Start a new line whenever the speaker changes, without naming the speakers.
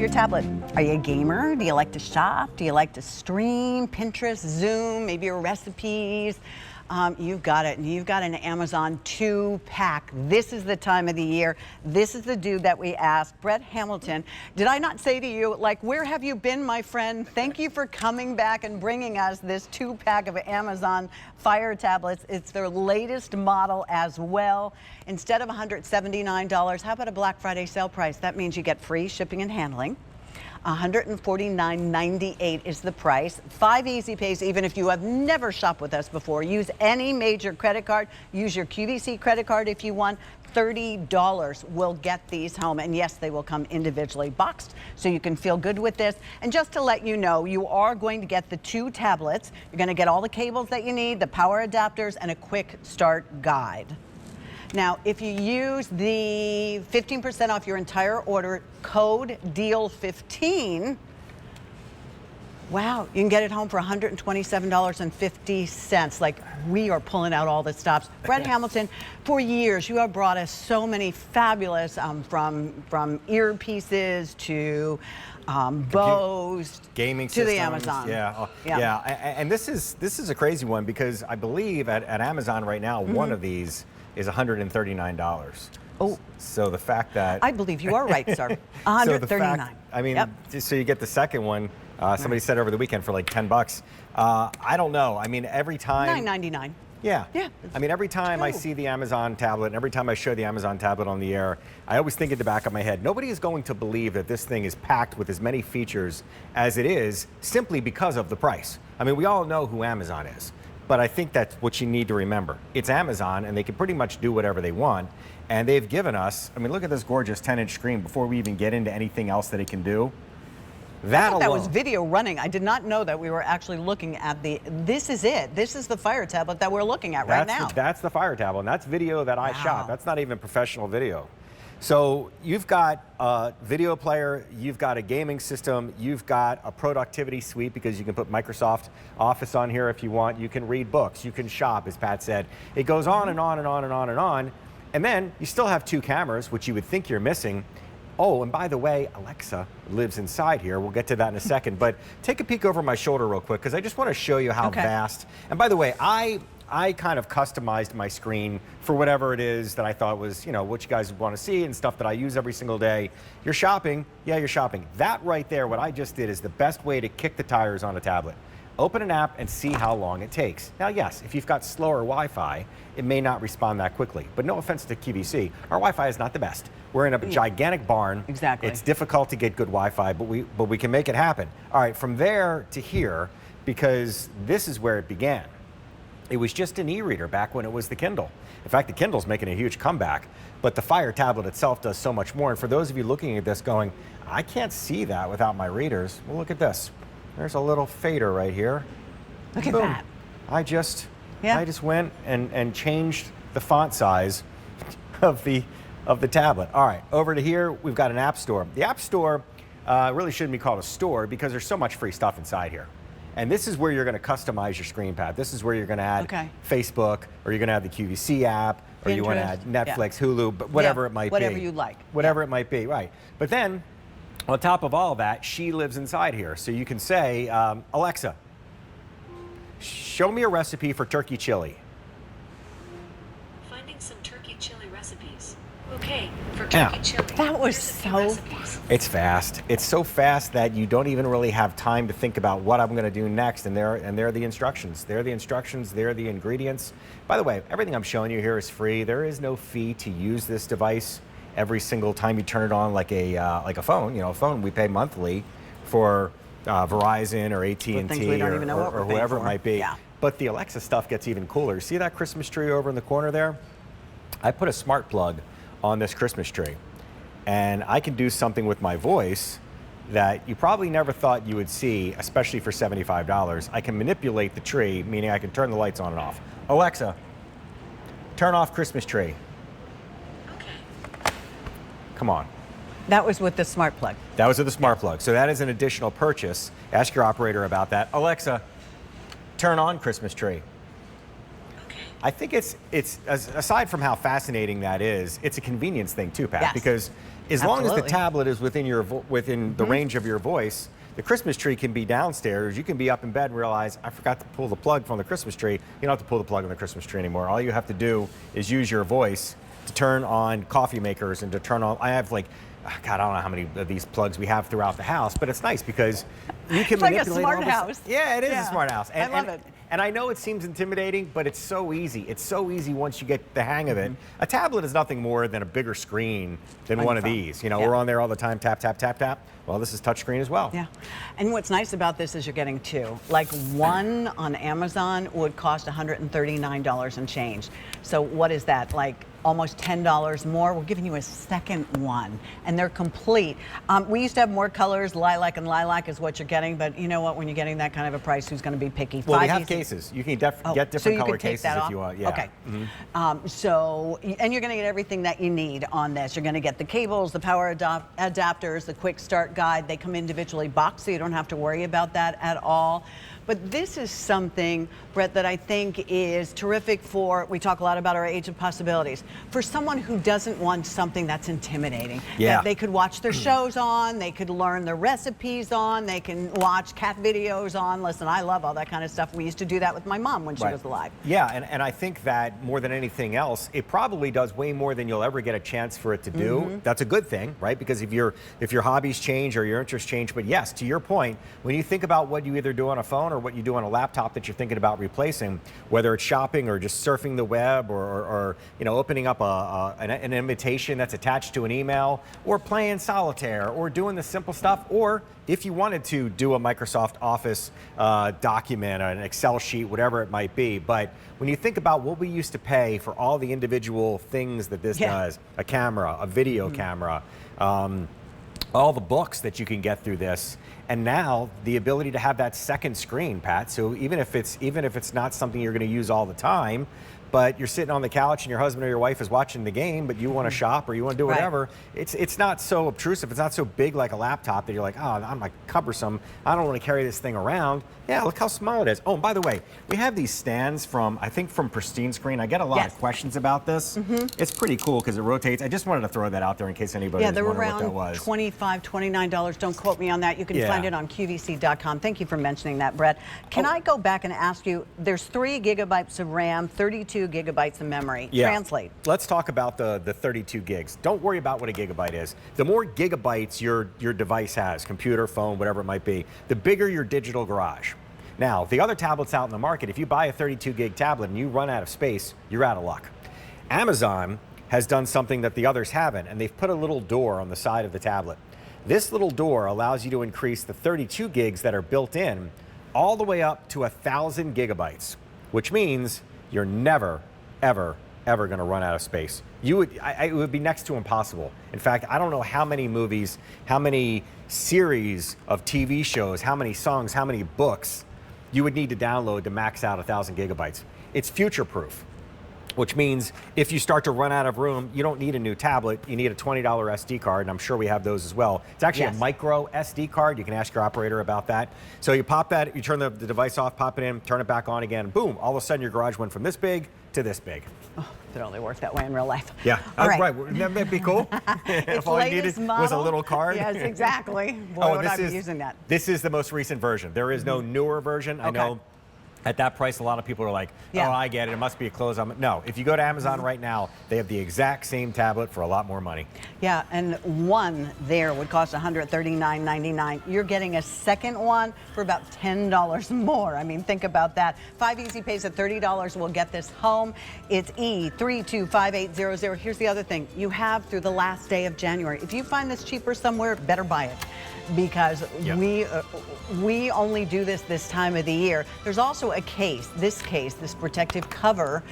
your tablet. Are you a gamer? Do you like to shop? Do you like to stream? Pinterest, Zoom, maybe your recipes? You've got it. You've got an Amazon 2-pack. This is the time of the year. This is the dude that we asked, Brett Hamilton. Did I not say to you, like, where have you been, my friend? Thank you for coming back and bringing us this 2-pack of Amazon Fire tablets. It's their latest model as well. Instead of $179, how about a Black Friday sale price? That means you get free shipping and handling. $149.98 is the price. 5 easy pays, even if you have never shopped with us before. Use any major credit card. Use your QVC credit card if you want. $30 will get these home. And yes, they will come individually boxed, so you can feel good with this. And just to let you know, you are going to get the 2 tablets. You're going to get all the cables that you need, the power adapters, and a quick start guide. Now, if you use the 15% off your entire order, code DEAL15, wow, you can get it home for $127.50. Like, we are pulling out all the stops. Brett Hamilton, for years, you have brought us so many fabulous, from earpieces to bows,
gaming
to
systems,
the Amazon.
Yeah. And this is a crazy one, because I believe at Amazon right now, one of these is $139.
Oh.
So the fact that...
I believe you are right, sir. $139.
I mean, so you get the second one. Somebody said over the weekend for like $10. I don't know. I mean, every time...
$9.99.
Yeah.
Yeah.
I mean, every time I see the Amazon tablet, and every time I show the Amazon tablet on the air, I always think at the back of my head, nobody is going to believe that this thing is packed with as many features as it is simply because of the price. I mean, we all know who Amazon is. But I think that's what you need to remember. It's Amazon, and they can pretty much do whatever they want. And they've given us, I mean, look at this gorgeous 10-inch screen before we even get into anything else that it can do.
I thought that was video running. I did not know that we were actually looking at this is it. This is the Fire tablet that we're looking at right now.
That's the Fire tablet, and that's video that I shot. That's not even professional video. So you've got a video player, you've got a gaming system, you've got a productivity suite, because you can put Microsoft Office on here if you want. You can read books, you can shop, as Pat said. It goes on and on and on and on and on. And then you still have 2 cameras, which you would think you're missing. Oh, and by the way, Alexa lives inside here. We'll get to that in a second. But take a peek over my shoulder real quick, because I just want to show you how vast. And by the way, I kind of customized my screen for whatever it is that I thought was, you know, what you guys want to see and stuff that I use every single day. You're shopping. Yeah, you're shopping. That right there, what I just did, is the best way to kick the tires on a tablet. Open an app and see how long it takes. Now, yes, if you've got slower Wi-Fi, it may not respond that quickly. But no offense to QVC, our Wi-Fi is not the best. We're in a gigantic barn.
Exactly.
It's difficult to get good Wi-Fi, but we can make it happen. All right, from there to here, because this is where it began. It was just an e-reader back when it was the Kindle. In fact, the Kindle's making a huge comeback, but the Fire tablet itself does so much more. And for those of you looking at this going, I can't see that without my readers, well, look at this. There's a little fader right here.
Look at that.
I just went and changed the font size of the tablet. All right, over to here, we've got an app store. The app store really shouldn't be called a store, because there's so much free stuff inside here. And this is where you're going to customize your screen pad. This is where you're going to add Facebook, or you're going to add the QVC app, or you want to add Netflix, Hulu, but whatever it might be.
Whatever you like.
Whatever it might be, right. But then, on top of all that, she lives inside here. So you can say, Alexa, show me a recipe for turkey chili.
Finding some turkey chili recipes. Okay, for turkey chili.
That was so...
It's fast. It's so fast that you don't even really have time to think about what I'm going to do next. And there are the instructions. There are the instructions. There are the ingredients. By the way, everything I'm showing you here is free. There is no fee to use this device every single time you turn it on, like a phone. You know, a phone we pay monthly for Verizon or AT&T or whoever it might be.
Yeah.
But the Alexa stuff gets even cooler. See that Christmas tree over in the corner there? I put a smart plug on this Christmas tree, and I can do something with my voice that you probably never thought you would see, especially for $75. I can manipulate the tree, meaning I can turn the lights on and off. Alexa, turn off Christmas tree.
Okay.
Come on.
That was with the smart plug.
That was with the smart plug. So that is an additional purchase. Ask your operator about that. Alexa, turn on Christmas tree.
Okay.
I think it's aside from how fascinating that is, it's a convenience thing too, Pat.
Yes.
Because as long as the
Absolutely.
tablet is within the range of your voice, the Christmas tree can be downstairs. You can be up in bed and realize, I forgot to pull the plug from the Christmas tree. You don't have to pull the plug on the Christmas tree anymore. All you have to do is use your voice to turn on coffee makers and to turn on. I have like, God, I don't know how many of these plugs we have throughout the house, but it's nice because you can
It's like a
manipulate
smart
all this.
house.
Yeah, it is
Yeah.
a smart house.
I love it.
And I know it seems intimidating, but it's so easy. It's so easy once you get the hang of it. A tablet is nothing more than a bigger screen than
On
one
your
of
phone.
these. You know,
Yeah.
we're on there all the time, tap, tap, tap, tap. Well, this is touchscreen as well.
Yeah. And what's nice about this is you're getting two. Like one on Amazon would cost $139 and change. So what is that? Like almost $10 more. We're giving you a second one, and they're complete. We used to have more colors. Lilac and lilac is what you're getting, but you know what? When you're getting that kind of a price, who's going to be picky?
Well, we
5
have
easy-
cases. You can
Oh,
get
so
different
you
color
could take
cases
that
if
off?
you want. Yeah.
Okay. And you're going to get everything that you need on this. You're going to get the cables, the power adapters, the quick start guide. They come individually boxed, so you don't have to worry about that at all. But this is something, Brett, that I think is terrific for, we talk a lot about our age of possibilities, for someone who doesn't want something that's intimidating.
Yeah.
That they could watch their shows on, they could learn their recipes on, they can watch cat videos on. Listen, I love all that kind of stuff. We used to do that with my mom when she was alive.
Yeah, and I think that more than anything else, it probably does way more than you'll ever get a chance for it to do. That's a good thing, right? Because if your hobbies change or your interests change, but yes, to your point, when you think about what you either do on a phone or what you do on a laptop that you're thinking about replacing, whether it's shopping or just surfing the web or you know, opening up an invitation that's attached to an email, or playing solitaire, or doing the simple stuff, or if you wanted to do a Microsoft Office document or an Excel sheet, whatever it might be. But when you think about what we used to pay for all the individual things that this does, a camera, a video camera, all the books that you can get through this, and now the ability to have that second screen, Pat. So even if it's not something you're going to use all the time, but you're sitting on the couch and your husband or your wife is watching the game, but you want to shop or you want to do whatever, it's not so obtrusive. It's not so big like a laptop that you're like, oh, I'm like cumbersome. I don't want to carry this thing around. Yeah, look how small it is. Oh, and by the way, we have these stands from, I think from Pristine Screen. I get a lot of questions about this. It's pretty cool because it rotates. I just wanted to throw that out there in case anybody was
they're
wondering what that
around
was.
$25, $29. Don't quote me on that. You can find it on QVC.com. Thank you for mentioning that, Brett. Can I go back and ask you, there's 3 gigabytes of RAM, 32 gigabytes of memory.
Yeah.
Translate.
Let's talk about the 32 gigs. Don't worry about what a gigabyte is. The more gigabytes your device has, computer, phone, whatever it might be, the bigger your digital garage. Now, the other tablets out in the market, if you buy a 32 gig tablet and you run out of space, you're out of luck. Amazon has done something that the others haven't, and they've put a little door on the side of the tablet. This little door allows you to increase the 32 gigs that are built in all the way up to 1,000 gigabytes, which means you're never, ever going to run out of space. It would be next to impossible. In fact, I don't know how many movies, how many series of TV shows, how many songs, how many books you would need to download to max out 1,000 gigabytes. It's future-proof, which means if you start to run out of room, you don't need a new tablet. You need a $20 SD card, and I'm sure we have those as well. It's actually a micro SD card. You can ask your operator about that. So you pop that, you turn the device off, pop it in, turn it back on again, boom, all of a sudden your garage went from this big to this big.
Oh, it only works that way in real life.
Yeah,
All right.
right. Wouldn't that be cool? If all you needed was a little card.
Yes, exactly. Boy, would I be using that.
This is the most recent version. There is no newer version. I know at that price, a lot of people are like, oh, I get it. It must be a close on. No, if you go to Amazon right now, they have the exact same tablet for a lot more money.
Yeah, and one there would cost $139.99. You're getting a second one for about $10 more. I mean, think about that. 5 easy pays at $30 will get this home. It's E325800. Here's the other thing. You have through the last day of January. If you find this cheaper somewhere, better buy it, because we only do this time of the year. There's also a case, this protective cover